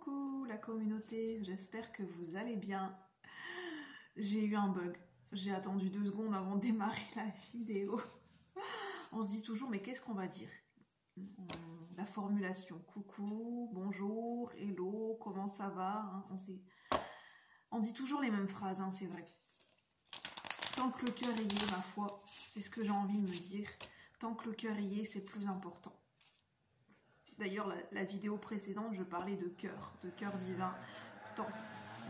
Coucou la communauté, j'espère que vous allez bien. J'ai eu un bug, j'ai attendu 2 secondes avant de démarrer la vidéo. On se dit toujours mais qu'est-ce qu'on va dire? La formulation coucou, bonjour, hello, comment ça va hein, on dit toujours les mêmes phrases, hein, c'est vrai. Tant que le cœur y est, ma foi, c'est ce que j'ai envie de me dire. Tant que le cœur y est, c'est le plus important. D'ailleurs, la vidéo précédente, je parlais de cœur divin.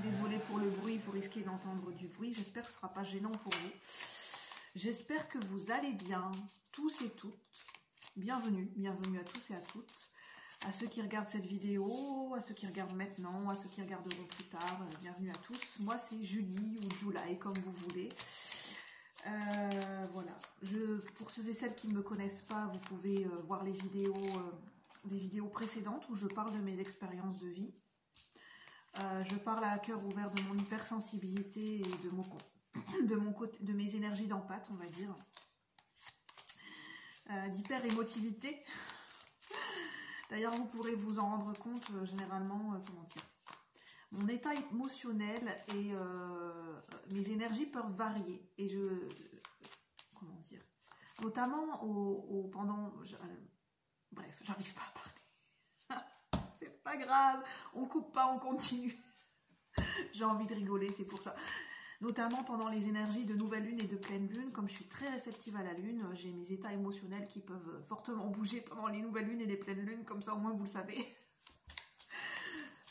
Désolée pour le bruit, vous risquez d'entendre du bruit. J'espère que ce ne sera pas gênant pour vous. J'espère que vous allez bien, tous et toutes. Bienvenue à tous et à toutes. À ceux qui regardent cette vidéo, à ceux qui regardent maintenant, à ceux qui regarderont plus tard. Bienvenue à tous. Moi, c'est Julie ou July, comme vous voulez. Voilà. Pour ceux et celles qui ne me connaissent pas, vous pouvez voir les vidéos... des vidéos précédentes où je parle de mes expériences de vie. Je parle à cœur ouvert de mon hypersensibilité et de mes énergies d'empathie, on va dire. D'hyper-émotivité. D'ailleurs, vous pourrez vous en rendre compte généralement, comment dire. Mon état émotionnel et mes énergies peuvent varier. Et comment dire. Notamment pendant... bref, j'arrive pas à parler. C'est pas grave, on coupe pas, on continue. J'ai envie de rigoler, c'est pour ça. Notamment pendant les énergies de nouvelle lune et de pleine lune, comme je suis très réceptive à la lune, j'ai mes états émotionnels qui peuvent fortement bouger pendant les nouvelles lunes et les pleines lunes, comme ça au moins vous le savez.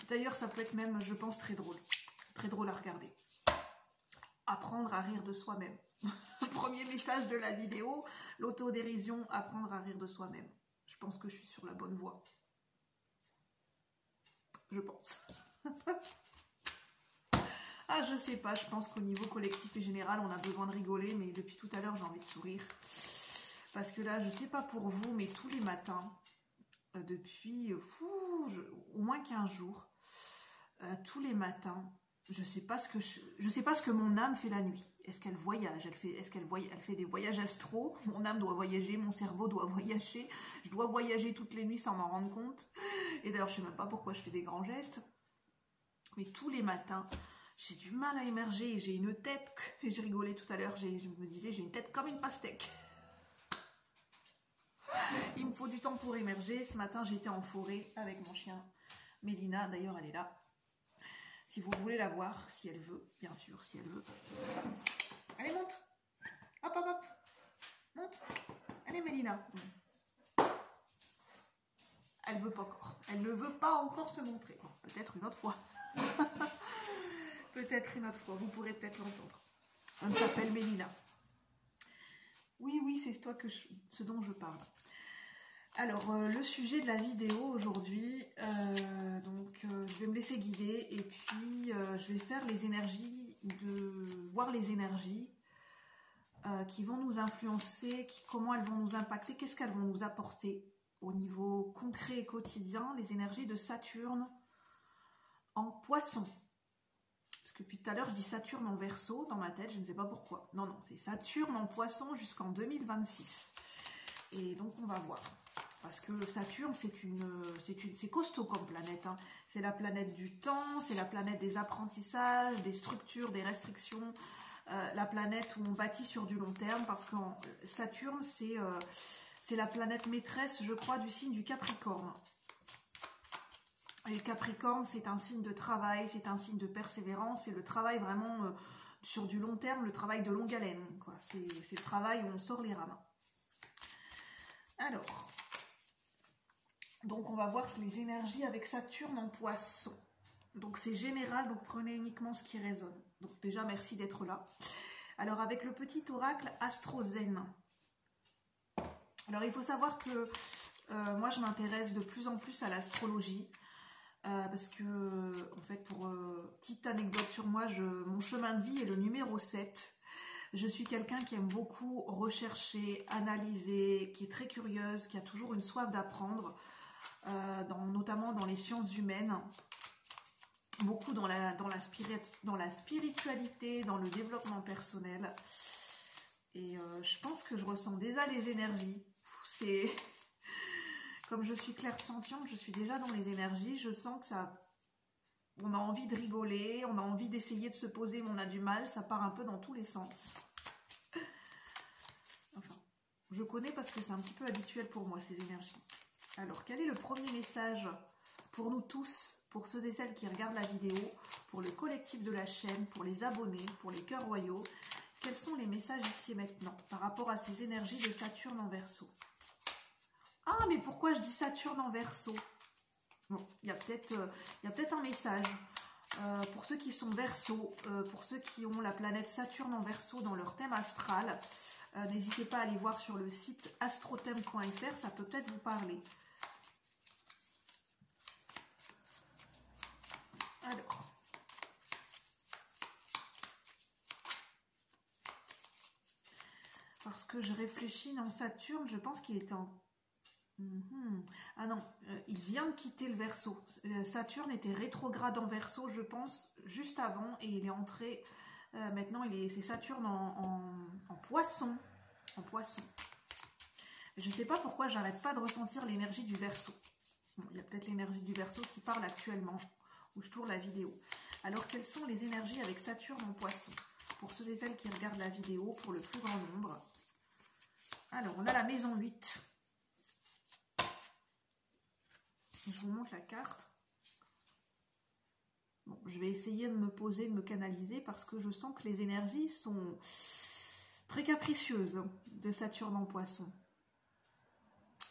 D'ailleurs, ça peut être même, je pense, très drôle à regarder. Apprendre à rire de soi-même. Premier message de la vidéo, l'autodérision, apprendre à rire de soi-même. Je pense que je suis sur la bonne voie. Je pense. Ah, je sais pas, je pense qu'au niveau collectif et général, on a besoin de rigoler, mais depuis tout à l'heure, j'ai envie de sourire. Parce que là, je sais pas pour vous, mais tous les matins, depuis au moins 15 jours, tous les matins, je sais pas ce que mon âme fait la nuit. Est-ce qu'elle voyage? Elle fait des voyages astraux? Mon âme doit voyager, mon cerveau doit voyager. Je dois voyager toutes les nuits sans m'en rendre compte. Et d'ailleurs, je sais même pas pourquoi je fais des grands gestes. Mais tous les matins, j'ai du mal à émerger. J'ai une tête, et je rigolais tout à l'heure, je me disais, j'ai une tête comme une pastèque. Il me faut du temps pour émerger. Ce matin, j'étais en forêt avec mon chien Mélina. D'ailleurs, elle est là. Si vous voulez la voir, si elle veut, bien sûr, si elle veut. Allez, monte. Hop, hop, hop. Monte. Allez, Mélina. Elle veut pas encore. Elle ne veut pas encore se montrer. Bon, peut-être une autre fois. Peut-être une autre fois. Vous pourrez peut-être l'entendre. Elle s'appelle Mélina. Oui, c'est ce dont je parle. Alors, le sujet de la vidéo aujourd'hui, je vais me laisser guider et puis je vais faire les énergies, voir les énergies qui vont nous influencer, comment elles vont nous impacter, qu'est-ce qu'elles vont nous apporter au niveau concret et quotidien, les énergies de Saturne en Poisson. Parce que depuis tout à l'heure, je dis Saturne en Verseau dans ma tête, je ne sais pas pourquoi. Non, c'est Saturne en Poisson jusqu'en 2026. Et donc, on va voir. Parce que Saturne, c'est costaud comme planète. Hein. C'est la planète du temps, c'est la planète des apprentissages, des structures, des restrictions. La planète où on bâtit sur du long terme. Parce que Saturne, c'est la planète maîtresse, je crois, du signe du Capricorne. Et le Capricorne, c'est un signe de travail, c'est un signe de persévérance. C'est le travail vraiment sur du long terme, le travail de longue haleine. C'est le travail où on sort les rames. Alors... donc, on va voir les énergies avec Saturne en Poisson. Donc, c'est général, donc prenez uniquement ce qui résonne. Donc, déjà, merci d'être là. Alors, avec le petit oracle AstroZen. Alors, il faut savoir que moi, je m'intéresse de plus en plus à l'astrologie. Parce que, en fait, pour petite anecdote sur moi, mon chemin de vie est le numéro 7. Je suis quelqu'un qui aime beaucoup rechercher, analyser, qui est très curieuse, qui a toujours une soif d'apprendre. Notamment dans les sciences humaines, beaucoup dans la spiritualité, dans le développement personnel. Et je pense que je ressens déjà les énergies. Comme je suis clairsentiente, je suis déjà dans les énergies, je sens que ça On a envie de rigoler, on a envie d'essayer de se poser, mais on a du mal, ça part un peu dans tous les sens. Enfin, je connais parce que c'est un petit peu habituel pour moi, ces énergies. Alors, quel est le premier message pour nous tous, pour ceux et celles qui regardent la vidéo, pour le collectif de la chaîne, pour les abonnés, pour les cœurs royaux? Quels sont les messages ici et maintenant par rapport à ces énergies de Saturne en Verseau? Ah, mais pourquoi je dis Saturne en Verseau? Bon, il y a peut-être un message pour ceux qui sont Verseau, pour ceux qui ont la planète Saturne en Verseau dans leur thème astral. N'hésitez pas à aller voir sur le site astrothème.fr, ça peut peut-être vous parler. Alors, parce que je réfléchis dans Saturne, je pense qu'il était en... Ah non, il vient de quitter le Verseau. Saturne était rétrograde en Verseau, je pense, juste avant, et il est entré... maintenant, c'est Saturne en Poisson. En Poisson. Je ne sais pas pourquoi j'arrête pas de ressentir l'énergie du Verseau. Bon, il y a peut-être l'énergie du Verseau qui parle actuellement, où je tourne la vidéo. Alors, quelles sont les énergies avec Saturne en Poisson? Pour ceux et celles qui regardent la vidéo, pour le plus grand nombre. Alors, on a la maison 8. Je vous montre la carte. Bon, je vais essayer de me poser, de me canaliser, parce que je sens que les énergies sont très capricieuses de Saturne en Poisson.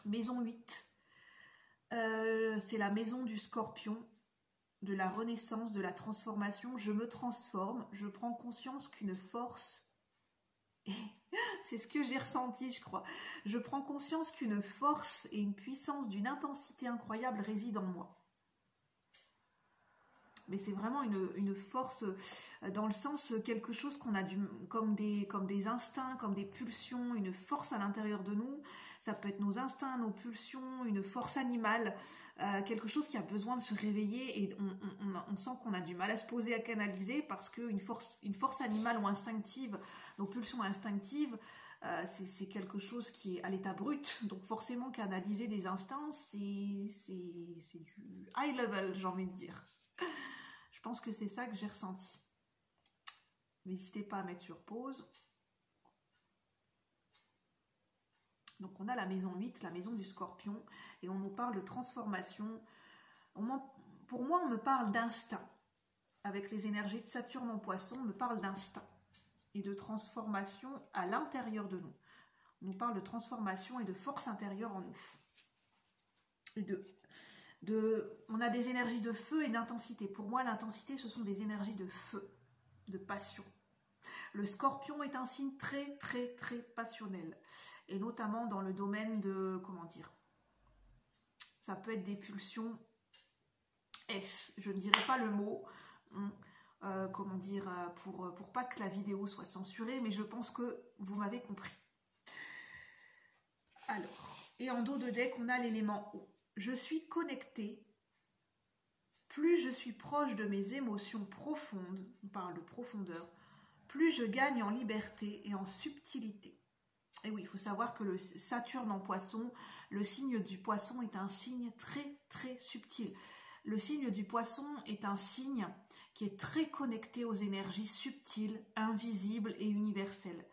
Maison 8. C'est la maison du Scorpion, de la renaissance, de la transformation. Je me transforme, je prends conscience qu'une force... C'est ce que j'ai ressenti, je crois. Je prends conscience qu'une force et une puissance d'une intensité incroyable résident en moi. Mais c'est vraiment une force dans le sens quelque chose qu'on a comme des instincts, comme des pulsions, une force à l'intérieur de nous. Ça peut être nos instincts, nos pulsions, une force animale, quelque chose qui a besoin de se réveiller et on sent qu'on a du mal à se poser, à canaliser parce qu'une force animale ou instinctive, nos pulsions instinctives, c'est quelque chose qui est à l'état brut. Donc forcément canaliser des instincts, c'est du high level, j'ai envie de dire. Je pense que c'est ça que j'ai ressenti. N'hésitez pas à mettre sur pause. Donc on a la maison 8, la maison du Scorpion, et on nous parle de transformation. Pour moi, on me parle d'instinct. Avec les énergies de Saturne en Poisson, on me parle d'instinct et de transformation à l'intérieur de nous. On nous parle de transformation et de force intérieure en nous. Et on a des énergies de feu et d'intensité. Pour moi, l'intensité, ce sont des énergies de feu, de passion. Le Scorpion est un signe très, très, très passionnel. Et notamment dans le domaine de, comment dire, ça peut être des pulsions S. Je ne dirais pas le mot, comment dire, pour pas que la vidéo soit censurée, mais je pense que vous m'avez compris. Alors, et en dos de deck, on a l'élément eau. Je suis connectée, plus je suis proche de mes émotions profondes, on parle de profondeur, plus je gagne en liberté et en subtilité. Et oui, il faut savoir que le Saturne en Poisson, le signe du Poisson est un signe très très subtil. Le signe du Poisson est un signe qui est très connecté aux énergies subtiles, invisibles et universelles.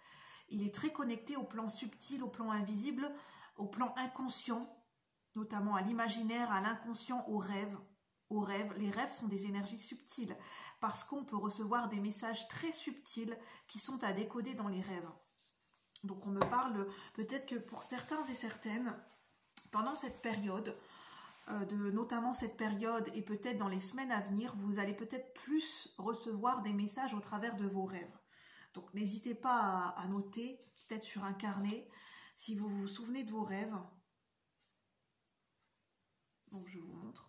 Il est très connecté au plan subtil, au plan invisible, au plan inconscient, notamment à l'imaginaire, à l'inconscient, aux rêves. Les rêves sont des énergies subtiles parce qu'on peut recevoir des messages très subtils qui sont à décoder dans les rêves. Donc on me parle peut-être que pour certains et certaines, pendant cette période, notamment cette période et peut-être dans les semaines à venir, vous allez peut-être plus recevoir des messages au travers de vos rêves. Donc n'hésitez pas à noter, peut-être sur un carnet, si vous vous souvenez de vos rêves. Donc je vous montre.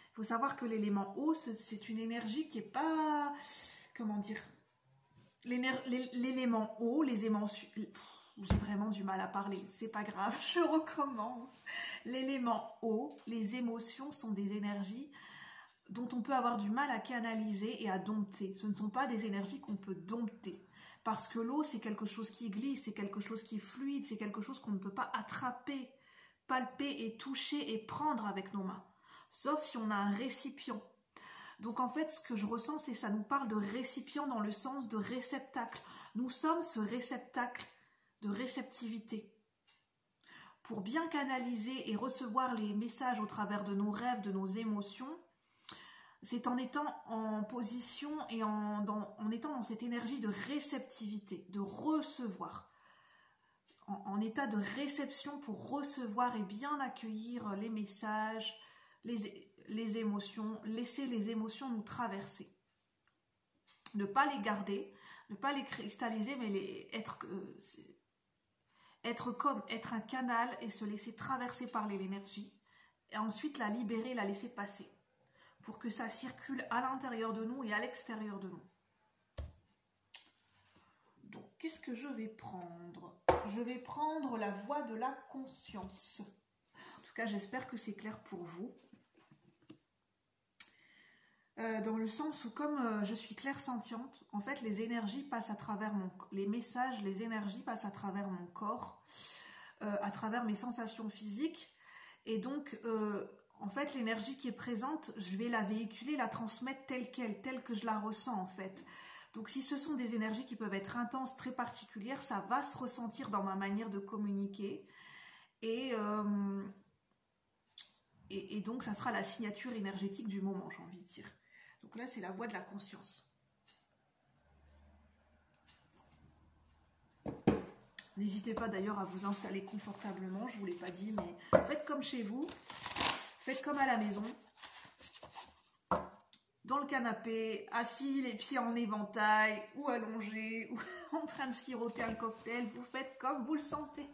Il faut savoir que l'élément eau, c'est une énergie qui n'est pas... Comment dire? L'élément eau, les émotions... J'ai vraiment du mal à parler, c'est pas grave, je recommence. L'élément eau, les émotions sont des énergies dont on peut avoir du mal à canaliser et à dompter. Ce ne sont pas des énergies qu'on peut dompter. Parce que l'eau, c'est quelque chose qui glisse, c'est quelque chose qui est fluide, c'est quelque chose qu'on ne peut pas attraper palper et toucher et prendre avec nos mains, sauf si on a un récipient. Donc en fait, ce que je ressens, c'est que ça nous parle de récipient dans le sens de réceptacle. Nous sommes ce réceptacle de réceptivité. Pour bien canaliser et recevoir les messages au travers de nos rêves, de nos émotions, c'est en étant en position et en étant dans cette énergie de réceptivité, de recevoir, en état de réception pour recevoir et bien accueillir les messages, les émotions, laisser les émotions nous traverser. Ne pas les garder, ne pas les cristalliser, mais être un canal et se laisser traverser par l'énergie, et ensuite la libérer, la laisser passer, pour que ça circule à l'intérieur de nous et à l'extérieur de nous. Donc, qu'est-ce que je vais prendre? Je vais prendre la voie de la conscience. En tout cas, j'espère que c'est clair pour vous. Dans le sens où, comme je suis clairsentiente, en fait, les énergies passent à travers les messages, les énergies passent à travers mon corps, à travers mes sensations physiques. Et donc, en fait, l'énergie qui est présente, je vais la véhiculer, la transmettre telle quelle, telle que je la ressens, en fait. Donc, si ce sont des énergies qui peuvent être intenses, très particulières, ça va se ressentir dans ma manière de communiquer. Et donc, ça sera la signature énergétique du moment, j'ai envie de dire. Donc là, c'est la voie de la conscience. N'hésitez pas d'ailleurs à vous installer confortablement, je ne vous l'ai pas dit, mais faites comme chez vous, faites comme à la maison, dans le canapé, assis, les pieds en éventail, ou allongés, ou en train de siroter un cocktail, vous faites comme vous le sentez.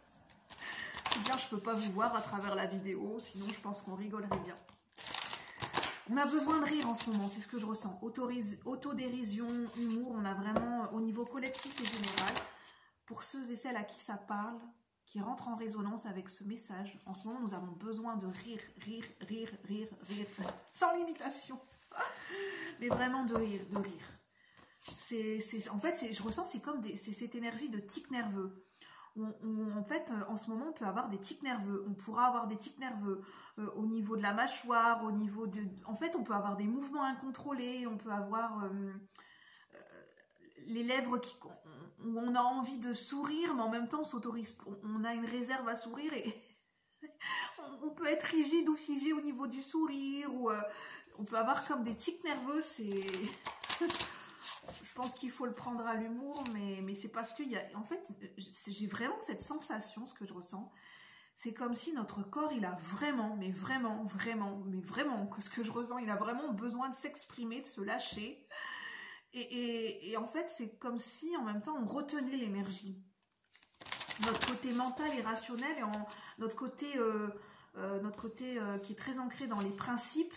C'est bien, je ne peux pas vous voir à travers la vidéo, sinon je pense qu'on rigolerait bien. On a besoin de rire en ce moment, c'est ce que je ressens. Autodérision, humour, on a vraiment, au niveau collectif et général, pour ceux et celles à qui ça parle, qui rentrent en résonance avec ce message, en ce moment, nous avons besoin de rire, rire, rire, rire, rire, sans limitation. Mais vraiment de rire, de rire. En fait, je ressens, c'est comme c'est cette énergie de tic nerveux. En fait, en ce moment, on peut avoir des tics nerveux. On pourra avoir des tics nerveux au niveau de la mâchoire, au niveau de... En fait, on peut avoir des mouvements incontrôlés, on peut avoir les lèvres où on a envie de sourire, mais en même temps, on s'autorise. On a une réserve à sourire et on peut être rigide ou figé au niveau du sourire, ou on peut avoir comme des tics nerveux, c'est... Je pense qu'il faut le prendre à l'humour, mais c'est parce que, en fait, j'ai vraiment cette sensation, ce que je ressens, c'est comme si notre corps, il a vraiment, mais vraiment, que ce que je ressens, il a vraiment besoin de s'exprimer, de se lâcher. Et en fait, c'est comme si, en même temps, on retenait l'énergie. Notre côté mental et rationnel, et notre côté qui est très ancré dans les principes,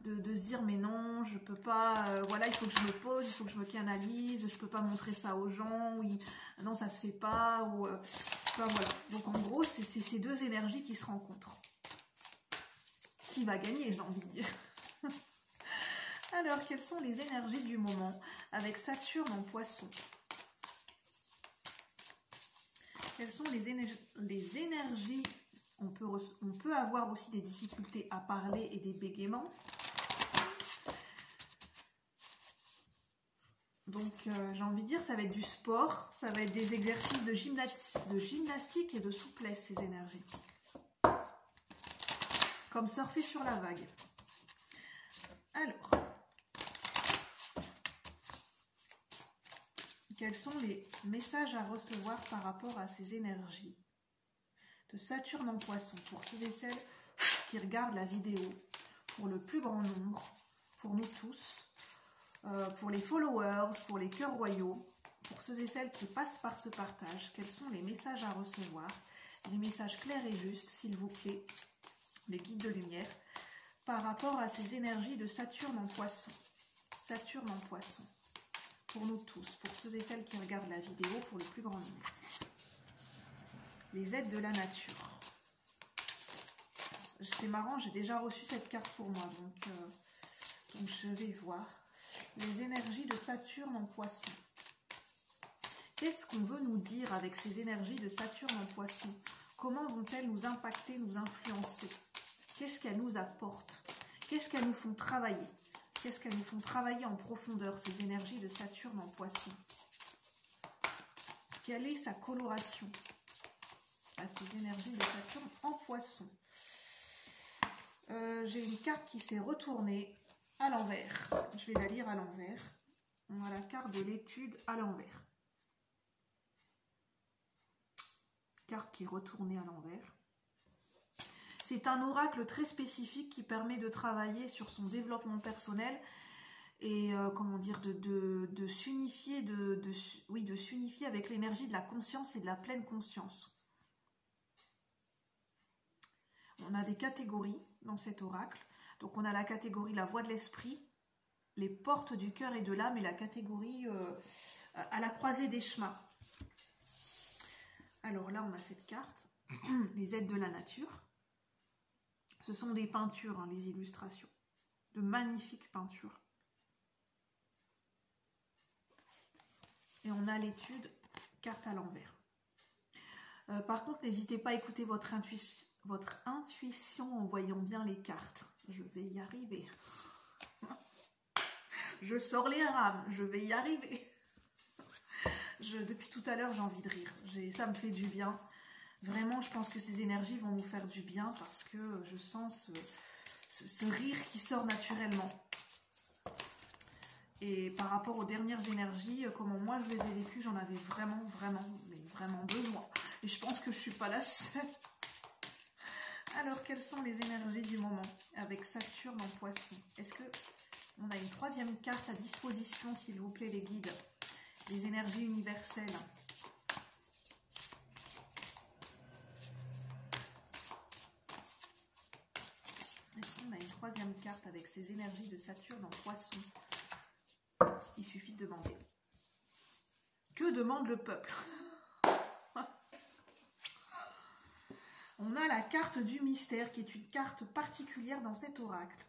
de se dire mais non, je peux pas, voilà, il faut que je me pose, il faut que je me canalise, je peux pas montrer ça aux gens, oui, non, ça se fait pas, ou enfin, voilà. Donc en gros, c'est ces deux énergies qui se rencontrent. Qui va gagner, j'ai envie de dire. Alors, quelles sont les énergies du moment avec Saturne en Poisson? Quelles sont les énergies? On peut avoir aussi des difficultés à parler et des bégaiements. Donc, j'ai envie de dire, ça va être du sport, ça va être des exercices de gymnastique et de souplesse, ces énergies. Comme surfer sur la vague. Alors, quels sont les messages à recevoir par rapport à ces énergies de Saturne en Poisson, pour ceux et celles qui regardent la vidéo, pour le plus grand nombre, pour nous tous, pour les followers, pour les cœurs royaux, pour ceux et celles qui passent par ce partage, quels sont les messages à recevoir, les messages clairs et justes, s'il vous plaît, les guides de lumière, par rapport à ces énergies de Saturne en Poisson. Saturne en Poisson, pour nous tous, pour ceux et celles qui regardent la vidéo, pour le plus grand nombre. Les aides de la nature. C'est marrant, j'ai déjà reçu cette carte pour moi, donc je vais voir. Les énergies de Saturne en Poisson. Qu'est-ce qu'on veut nous dire avec ces énergies de Saturne en Poisson comment vont-elles nous impacter, nous influencer? Qu'est-ce qu'elles nous apportent? Qu'est-ce qu'elles nous font travailler? Qu'est-ce qu'elles nous font travailler en profondeur, ces énergies de Saturne en Poisson? Quelle est sa coloration à ces énergies de Saturne en Poisson? J'ai une carte qui s'est retournée à l'envers. Je vais la lire à l'envers. On a la carte de l'étude à l'envers. Carte qui est retournée à l'envers. C'est un oracle très spécifique qui permet de travailler sur son développement personnel et comment dire, de s'unifier, de s'unifier avec l'énergie de la conscience et de la pleine conscience. On a des catégories dans cet oracle. Donc on a la catégorie la voie de l'esprit, les portes du cœur et de l'âme, et la catégorie à la croisée des chemins. Alors là on a cette carte, les aides de la nature. Ce sont des peintures, hein, les illustrations, de magnifiques peintures. Et on a l'étude, carte à l'envers. Par contre, n'hésitez pas à écouter votre intuition en voyant bien les cartes. Je vais y arriver. Je sors les rames, je vais y arriver. Depuis tout à l'heure, j'ai envie de rire. Ça me fait du bien. Vraiment, je pense que ces énergies vont nous faire du bien parce que je sens ce rire qui sort naturellement. Et par rapport aux dernières énergies, comment moi je les ai vécues, j'en avais vraiment besoin. Et je pense que je ne suis pas la seule. Alors, quelles sont les énergies du moment avec Saturne en Poisson? Est-ce qu'on a une troisième carte à disposition, s'il vous plaît, les guides? Les énergies universelles. Est-ce qu'on a une troisième carte avec ces énergies de Saturne en Poisson? Il suffit de demander. Que demande le peuple? On a la carte du mystère, qui est une carte particulière dans cet oracle.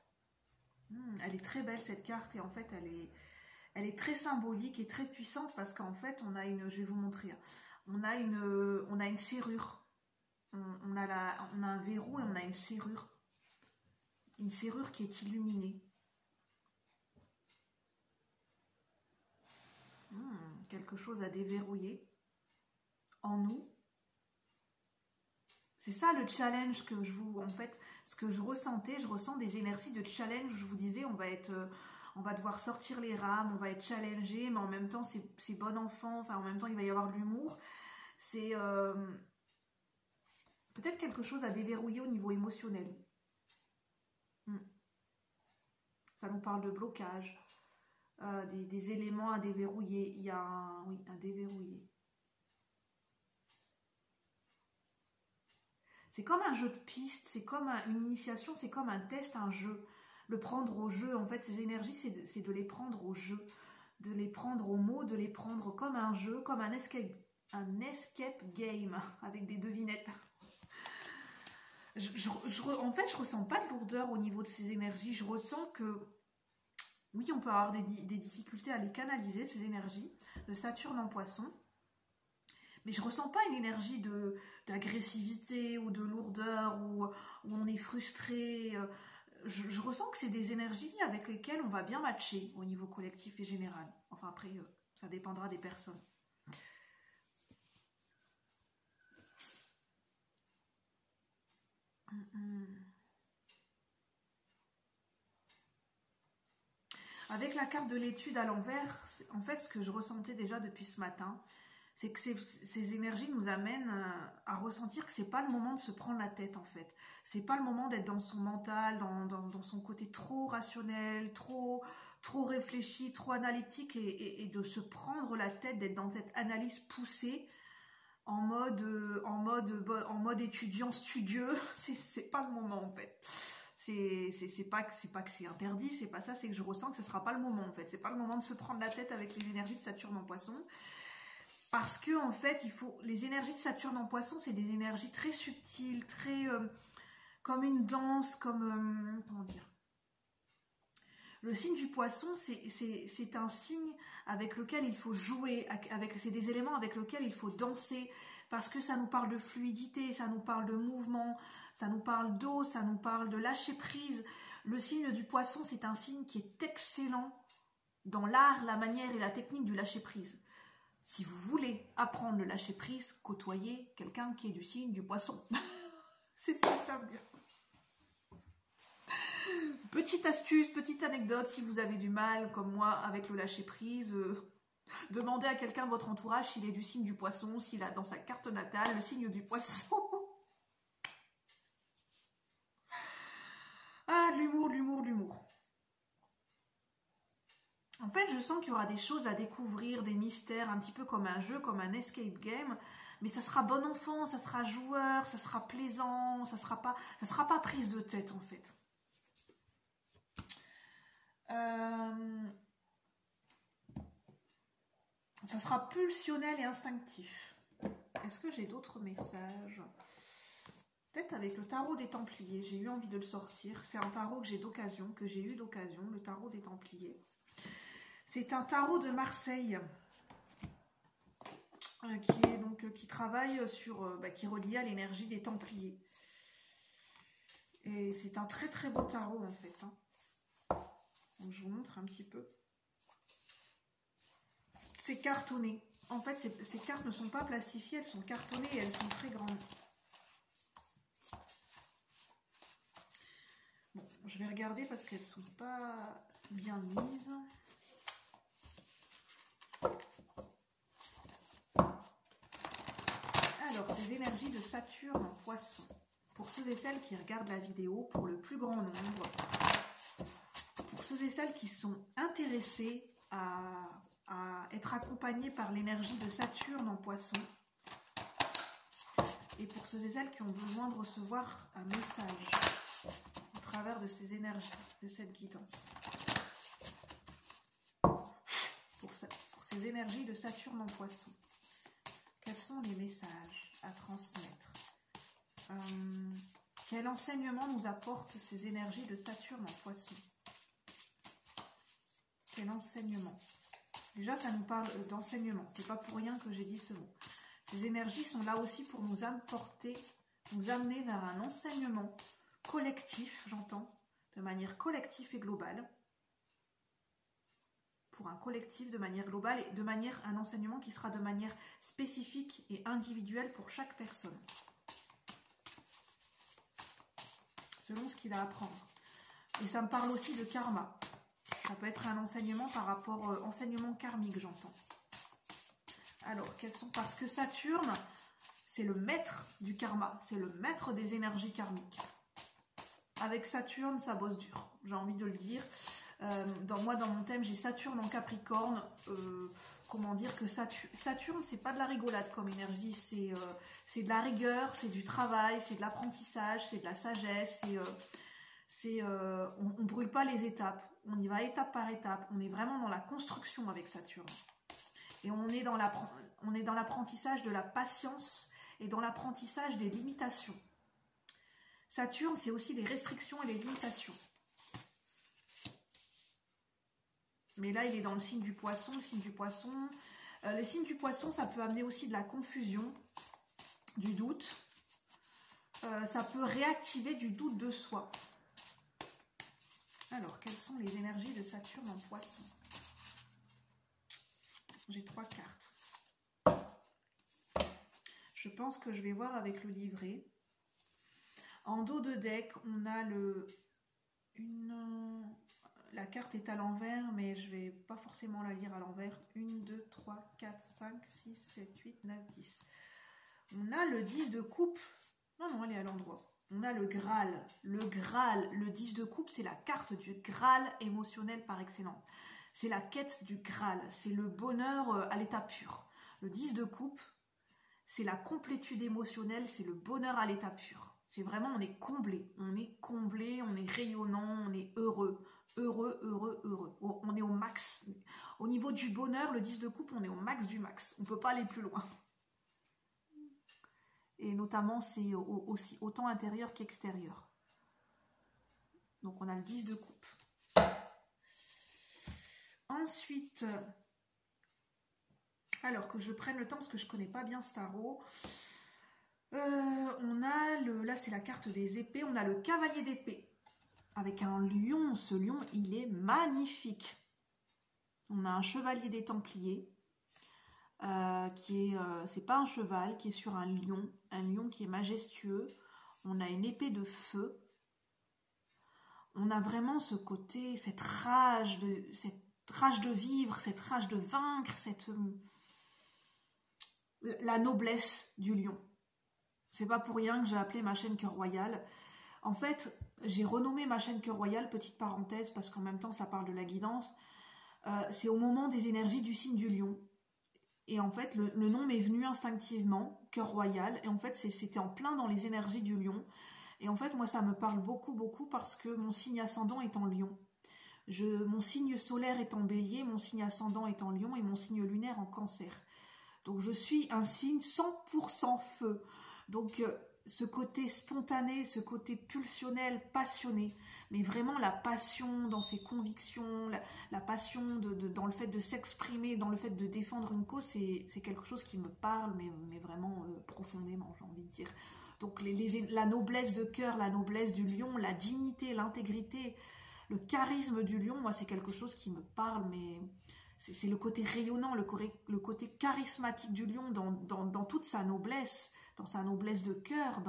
Elle est très belle cette carte, et en fait elle est très symbolique et très puissante, parce qu'en fait on a une, je vais vous montrer, on a une serrure, on a un verrou et on a une serrure qui est illuminée. Quelque chose à déverrouiller en nous. C'est ça le challenge que en fait, ce que je ressentais, je ressens des énergies de challenge où je vous disais, on va devoir sortir les rames, on va être challengé, mais en même temps c'est bon enfant, enfin en même temps il va y avoir de l'humour. C'est peut-être quelque chose à déverrouiller au niveau émotionnel. Ça nous parle de blocage, des éléments à déverrouiller. Il y a un déverrouiller. C'est comme un jeu de piste, c'est comme une initiation, c'est comme un test, un jeu. Le prendre au jeu, en fait, ces énergies, c'est de les prendre au jeu, de les prendre au mot, de les prendre comme un jeu, comme un escape game, avec des devinettes. En fait, je ressens pas de lourdeur au niveau de ces énergies. Je ressens que, oui, on peut avoir des difficultés à les canaliser, ces énergies, de Saturne en Poisson. Mais je ne ressens pas une énergie d'agressivité ou de lourdeur, où on est frustré. Je ressens que c'est des énergies avec lesquelles on va bien matcher au niveau collectif et général. Enfin après, ça dépendra des personnes. Avec la carte de l'étude à l'envers, en fait, ce que je ressentais déjà depuis ce matin, c'est que ces énergies nous amènent à ressentir que c'est pas le moment de se prendre la tête, en fait. C'est pas le moment d'être dans son mental, dans son côté trop rationnel, trop réfléchi, trop analytique, et de se prendre la tête, d'être dans cette analyse poussée, en mode étudiant studieux. C'est pas le moment, en fait. C'est pas que c'est interdit, c'est pas ça, c'est que je ressens que ce sera pas le moment, en fait. C'est pas le moment de se prendre la tête avec les énergies de Saturne en Poisson. Parce que, en fait, les énergies de Saturne en Poisson, c'est des énergies très subtiles, très comme une danse, comme comment dire. Le signe du Poisson, c'est un signe avec lequel il faut jouer, c'est des éléments avec lesquels il faut danser. parce que ça nous parle de fluidité, ça nous parle de mouvement, ça nous parle d'eau, ça nous parle de lâcher prise. Le signe du poisson, c'est un signe qui est excellent dans l'art, la manière et la technique du lâcher prise. Si vous voulez apprendre le lâcher prise, côtoyez quelqu'un qui est du signe du poisson. C'est ça bien. Petite astuce, petite anecdote, si vous avez du mal, comme moi, avec le lâcher prise, demandez à quelqu'un de votre entourage s'il est du signe du poisson, s'il a dans sa carte natale le signe du poisson. Ah, l'humour, l'humour, l'humour. En fait, je sens qu'il y aura des choses à découvrir, des mystères, un petit peu comme un jeu, comme un escape game, mais ça sera bon enfant, ça sera joueur, ça sera plaisant, ça sera pas prise de tête en fait. Ça sera pulsionnel et instinctif. Est-ce que j'ai d'autres messages? Peut-être avec le tarot des Templiers, j'ai eu envie de le sortir. C'est un tarot que j'ai eu d'occasion, le tarot des Templiers. C'est un tarot de Marseille qui travaille sur, qui est relié à l'énergie des Templiers. Et c'est un très très beau tarot en fait. Donc je vous montre un petit peu. C'est cartonné. En fait, ces cartes ne sont pas plastifiées, elles sont cartonnées et elles sont très grandes. Bon, je vais regarder parce qu'elles ne sont pas bien mises. Alors, les énergies de Saturne en Poisson. Pour ceux et celles qui regardent la vidéo, pour le plus grand nombre, pour ceux et celles qui sont intéressés à être accompagnés par l'énergie de Saturne en Poisson, et pour ceux et celles qui ont besoin de recevoir un message au travers de ces énergies, de cette guidance. Pour ces énergies de Saturne en Poisson, quels sont les messages à transmettre? Quel enseignement nous apportent ces énergies de Saturne en Poisson? Quel enseignement? Déjà, ça nous parle d'enseignement. C'est pas pour rien que j'ai dit ce mot. Ces énergies sont là aussi pour nous apporter, nous amener vers un enseignement collectif, j'entends, de manière collective et globale. Pour un collectif de manière globale et un enseignement qui sera de manière spécifique et individuelle pour chaque personne. Selon ce qu'il a à apprendre. Et ça me parle aussi de karma. Ça peut être un enseignement par rapport enseignement karmique, j'entends. Alors, quels sont... Parce que Saturne, c'est le maître du karma, c'est le maître des énergies karmiques. Avec Saturne, ça bosse dur, j'ai envie de le dire. Dans mon thème, j'ai Saturne en Capricorne. Comment dire que Saturne, c'est pas de la rigolade comme énergie, c'est de la rigueur, c'est du travail, c'est de l'apprentissage, c'est de la sagesse, on brûle pas les étapes, on y va étape par étape, on est vraiment dans la construction avec Saturne. Et on est dans l'apprentissage de la patience et dans l'apprentissage des limitations. Saturne, c'est aussi des restrictions et des limitations. Mais là, il est dans le signe du Poisson. Le signe du Poisson, ça peut amener aussi de la confusion, du doute. Ça peut réactiver du doute de soi. Alors, quelles sont les énergies de Saturne en Poisson? J'ai 3 cartes. Je pense que je vais voir avec le livret. En dos de deck, on a la carte est à l'envers, mais je ne vais pas forcément la lire à l'envers. 1, 2, 3, 4, 5, 6, 7, 8, 9, 10. On a le 10 de coupe. Non, elle est à l'endroit. On a le Graal. Le Graal, le 10 de coupe, c'est la carte du Graal émotionnel par excellence. C'est la quête du Graal. C'est le bonheur à l'état pur. Le 10 de coupe, c'est la complétude émotionnelle, c'est le bonheur à l'état pur. C'est vraiment, on est comblé, on est rayonnant, on est heureux. On est au max. Au niveau du bonheur, le 10 de coupe, on est au max du max. On ne peut pas aller plus loin. Et notamment, c'est aussi autant intérieur qu'extérieur. Donc, on a le 10 de coupe. Ensuite, Alors que je prenne le temps parce que je ne connais pas bien ce tarot. On a là c'est la carte des épées, on a le cavalier d'épée avec un lion. Ce lion, il est magnifique. On a un chevalier des Templiers qui est, c'est pas un cheval, qui est sur un lion qui est majestueux. On a une épée de feu. On a vraiment ce côté, cette rage de vivre, cette rage de vaincre, la noblesse du lion. C'est pas pour rien que j'ai appelé ma chaîne Cœur Royal. En fait, j'ai renommé ma chaîne Cœur Royal, petite parenthèse, parce qu'en même temps, ça parle de la guidance. C'est au moment des énergies du signe du lion. Et en fait, le nom m'est venu instinctivement, Cœur Royal. Et en fait, c'était en plein dans les énergies du lion. Et en fait, moi, ça me parle beaucoup, beaucoup, parce que mon signe ascendant est en lion. Mon signe solaire est en bélier, mon signe ascendant est en lion et mon signe lunaire en cancer. Donc, je suis un signe 100% feu. Donc, ce côté spontané, ce côté pulsionnel, passionné, mais vraiment la passion dans ses convictions, la passion dans le fait de s'exprimer, dans le fait de défendre une cause, c'est quelque chose qui me parle, mais vraiment profondément, j'ai envie de dire. Donc la noblesse de cœur, la noblesse du lion, la dignité, l'intégrité, le charisme du lion, moi c'est quelque chose qui me parle, mais c'est le côté rayonnant, le côté charismatique du lion dans toute sa noblesse, dans sa noblesse de cœur,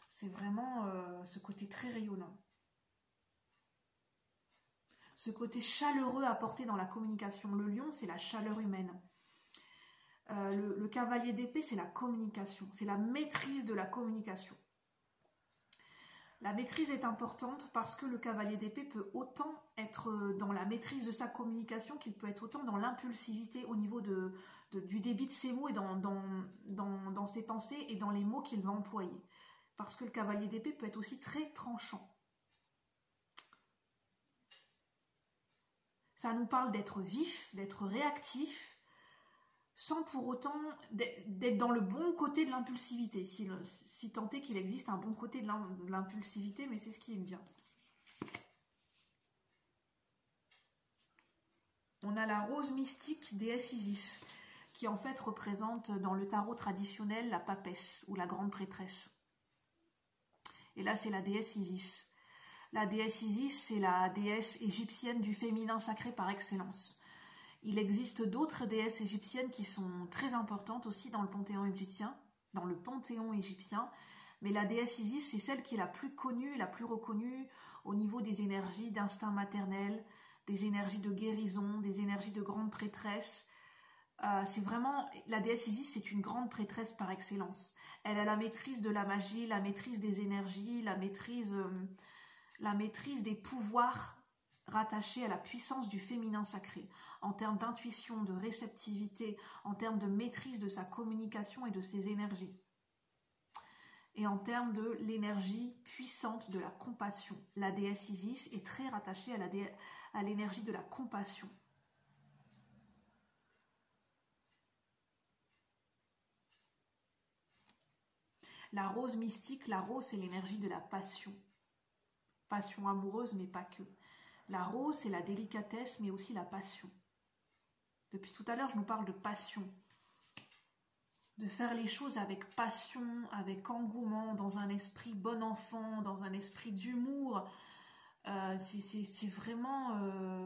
c'est vraiment ce côté très rayonnant. Ce côté chaleureux apporté dans la communication. Le lion, c'est la chaleur humaine. Le cavalier d'épée, c'est la communication, c'est la maîtrise de la communication. La maîtrise est importante parce que le cavalier d'épée peut autant être dans la maîtrise de sa communication qu'il peut être autant dans l'impulsivité au niveau du débit de ses mots et dans ses pensées et dans les mots qu'il va employer. Parce que le cavalier d'épée peut être aussi très tranchant. Ça nous parle d'être vif, d'être réactif, sans pour autant d'être dans le bon côté de l'impulsivité, si tant est qu'il existe un bon côté de l'impulsivité, mais c'est ce qui me vient. On a la rose mystique déesse Isis, qui en fait représente dans le tarot traditionnel la papesse ou la grande prêtresse. Et là c'est la déesse Isis. La déesse Isis, c'est la déesse égyptienne du féminin sacré par excellence. Il existe d'autres déesses égyptiennes qui sont très importantes aussi dans le panthéon égyptien, mais la déesse Isis, c'est celle qui est la plus connue, la plus reconnue au niveau des énergies d'instinct maternel, des énergies de guérison, des énergies de grande prêtresse. C'est vraiment, la déesse Isis, c'est une grande prêtresse par excellence. Elle a la maîtrise de la magie, la maîtrise des énergies, la maîtrise des pouvoirs rattachés à la puissance du féminin sacré, en termes d'intuition, de réceptivité, en termes de maîtrise de sa communication et de ses énergies, et en termes de l'énergie puissante de la compassion. La déesse Isis est très rattachée à l'énergie de la compassion. La rose mystique, la rose, c'est l'énergie de la passion. Passion amoureuse, mais pas que. La rose, c'est la délicatesse, mais aussi la passion. Depuis tout à l'heure, je nous parle de passion. De faire les choses avec passion, avec engouement, dans un esprit bon enfant, dans un esprit d'humour. C'est vraiment...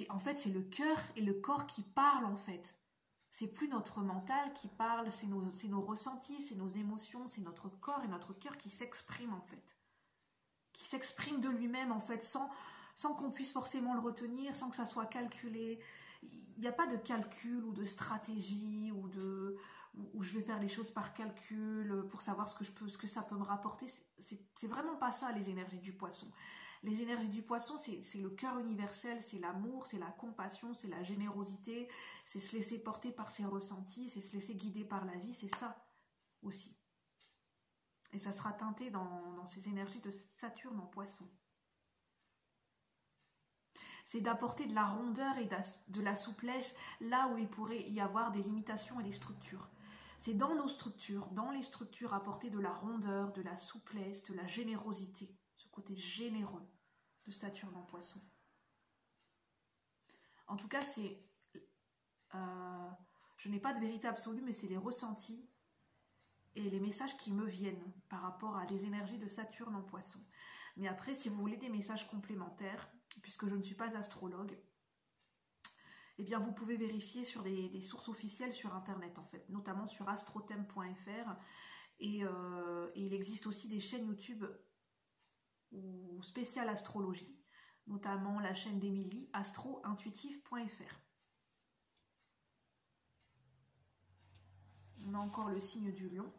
en fait, c'est le cœur et le corps qui parlent, en fait. C'est plus notre mental qui parle, c'est nos ressentis, c'est nos émotions, c'est notre corps et notre cœur qui s'expriment, en fait. Qui s'exprime de lui-même, en fait, sans qu'on puisse forcément le retenir, sans que ça soit calculé. Il n'y a pas de calcul ou de stratégie où je vais faire les choses par calcul pour savoir ce que ça peut me rapporter. C'est vraiment pas ça, les énergies du poisson. Les énergies du poisson, c'est le cœur universel, c'est l'amour, c'est la compassion, c'est la générosité, c'est se laisser porter par ses ressentis, c'est se laisser guider par la vie, c'est ça aussi. Et ça sera teinté dans ces énergies de Saturne en poisson. C'est d'apporter de la rondeur et de la souplesse là où il pourrait y avoir des limitations et des structures. C'est dans nos structures, dans les structures, apporter de la rondeur, de la souplesse, de la générosité, ce côté généreux de Saturne en poisson. En tout cas, Je n'ai pas de vérité absolue, mais c'est les ressentis et les messages qui me viennent par rapport à des énergies de Saturne en Poisson. Mais après, si vous voulez des messages complémentaires, puisque je ne suis pas astrologue, eh bien vous pouvez vérifier sur des sources officielles sur Internet, en fait, notamment sur astrothème.fr. Et il existe aussi des chaînes YouTube ou spéciales astrologie, notamment la chaîne d'Émilie, astrointuitive.fr. On a encore le signe du lion.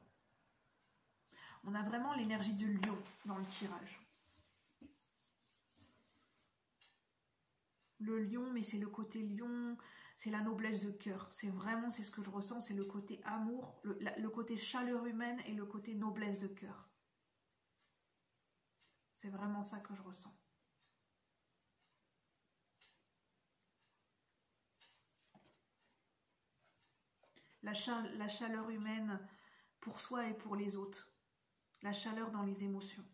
On a vraiment l'énergie du lion dans le tirage. Le lion, mais c'est le côté lion, c'est la noblesse de cœur. C'est vraiment, c'est ce que je ressens, c'est le côté amour, le côté chaleur humaine et le côté noblesse de cœur. C'est vraiment ça que je ressens. La chaleur humaine pour soi et pour les autres. La chaleur dans les émotions.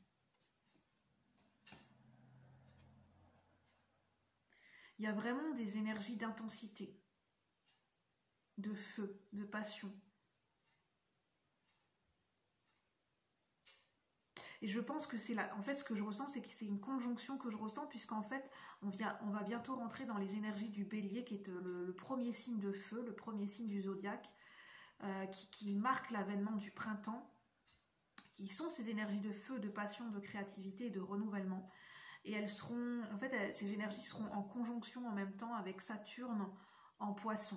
Il y a vraiment des énergies d'intensité, de feu, de passion. Et je pense que c'est là, en fait, ce que je ressens, c'est que c'est une conjonction que je ressens, puisqu'en fait, on va bientôt rentrer dans les énergies du bélier, qui est le premier signe de feu, le premier signe du zodiaque, qui marque l'avènement du printemps, qui sont ces énergies de feu, de passion, de créativité et de renouvellement. Et elles seront, en fait, ces énergies seront en conjonction en même temps avec Saturne en Poisson,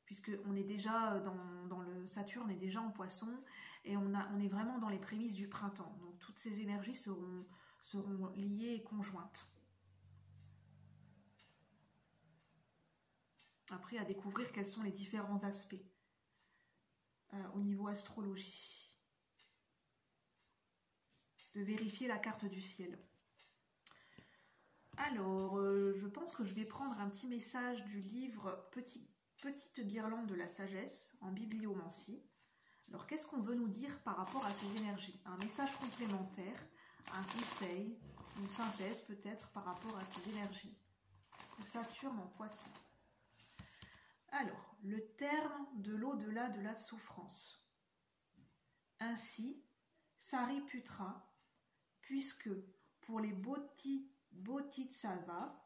puisque on est déjà dans le Saturne est déjà en Poisson, et on est vraiment dans les prémices du printemps. Donc toutes ces énergies seront liées et conjointes. Après, à découvrir quels sont les différents aspects au niveau astrologie. De vérifier la carte du ciel. Alors, je pense que je vais prendre un petit message du livre Petite guirlande de la sagesse en bibliomancie. Alors, qu'est-ce qu'on veut nous dire par rapport à ces énergies? Un message complémentaire, un conseil, une synthèse peut-être par rapport à ces énergies. Saturne en Poisson. Alors, le terme de l'au-delà de la souffrance. Ainsi, Sariputra, puisque pour les Bodhisattvas,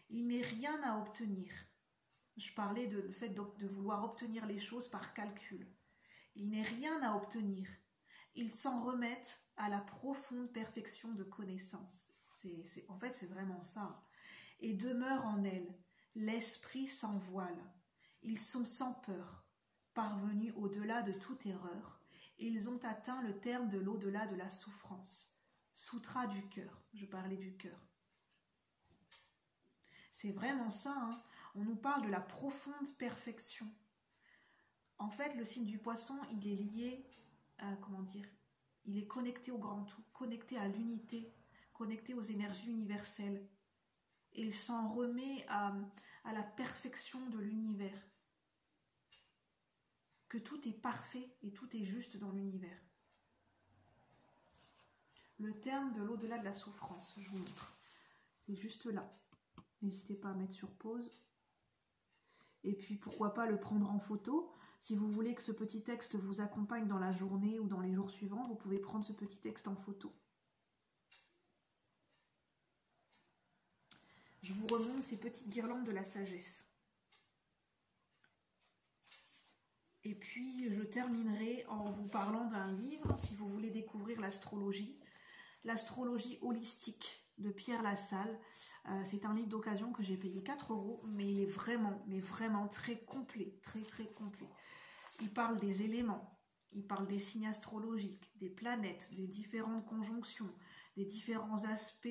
il n'est rien à obtenir. Je parlais de le fait de vouloir obtenir les choses par calcul. Il n'est rien à obtenir. Ils s'en remettent à la profonde perfection de connaissance. En fait, c'est vraiment ça. Et demeure en elle l'esprit sans voile. Ils sont sans peur, parvenus au-delà de toute erreur. Ils ont atteint le terme de l'au-delà de la souffrance. Sutra du cœur. Je parlais du cœur. C'est vraiment ça, hein. On nous parle de la profonde perfection. En fait, le signe du Poisson, il est lié à, comment dire, il est connecté au grand tout, connecté à l'unité, connecté aux énergies universelles. Et il s'en remet à la perfection de l'univers. Que tout est parfait et tout est juste dans l'univers. Le terme de l'au-delà de la souffrance, je vous montre. C'est juste là. N'hésitez pas à mettre sur pause. Et puis pourquoi pas le prendre en photo. Si vous voulez que ce petit texte vous accompagne dans la journée ou dans les jours suivants, vous pouvez prendre ce petit texte en photo. Je vous remonte ces petites guirlandes de la sagesse. Et puis je terminerai en vous parlant d'un livre, si vous voulez découvrir l'astrologie holistique de Pierre Lassalle. C'est un livre d'occasion que j'ai payé 4 €, mais il est vraiment très complet, très complet. Il parle des éléments, il parle des signes astrologiques, des planètes, des différentes conjonctions, des différents aspects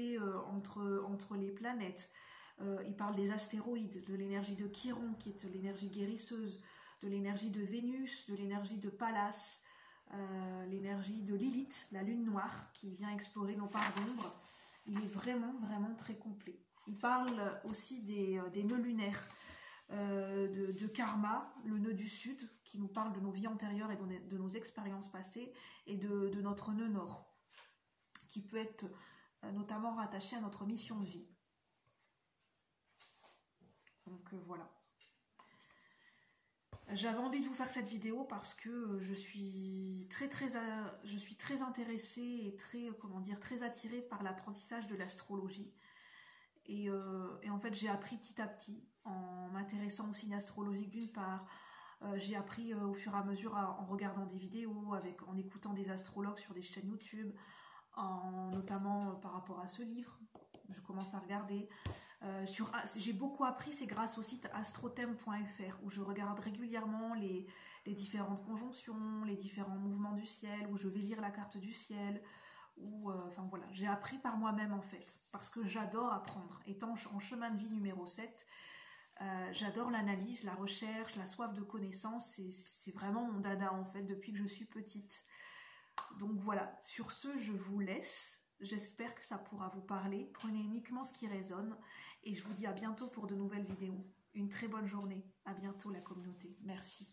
entre les planètes. Il parle des astéroïdes, de l'énergie de Chiron, qui est l'énergie guérisseuse, de l'énergie de Vénus, de l'énergie de Pallas, l'énergie de Lilith, la lune noire, qui vient explorer nos parts d'ombre. Il est vraiment très complet. Il parle aussi des nœuds lunaires, de karma, le nœud du sud, qui nous parle de nos vies antérieures et de nos expériences passées, et de notre nœud nord, qui peut être notamment rattaché à notre mission de vie. Donc voilà. J'avais envie de vous faire cette vidéo parce que je suis très intéressée et très attirée par l'apprentissage de l'astrologie. Et en fait, j'ai appris petit à petit en m'intéressant au signe astrologique d'une part. J'ai appris au fur et à mesure en regardant des vidéos, en écoutant des astrologues sur des chaînes YouTube, notamment par rapport à ce livre. Je commence à regarder. J'ai beaucoup appris, c'est grâce au site astrothème.fr où je regarde régulièrement les différentes conjonctions, les différents mouvements du ciel, où je vais lire la carte du ciel, enfin voilà, j'ai appris par moi-même en fait, parce que j'adore apprendre. Étant en chemin de vie numéro 7, j'adore l'analyse, la recherche, la soif de connaissance, c'est vraiment mon dada en fait depuis que je suis petite. Donc voilà, sur ce, je vous laisse. J'espère que ça pourra vous parler. Prenez uniquement ce qui résonne et je vous dis à bientôt pour de nouvelles vidéos. Une très bonne journée. À bientôt la communauté. Merci.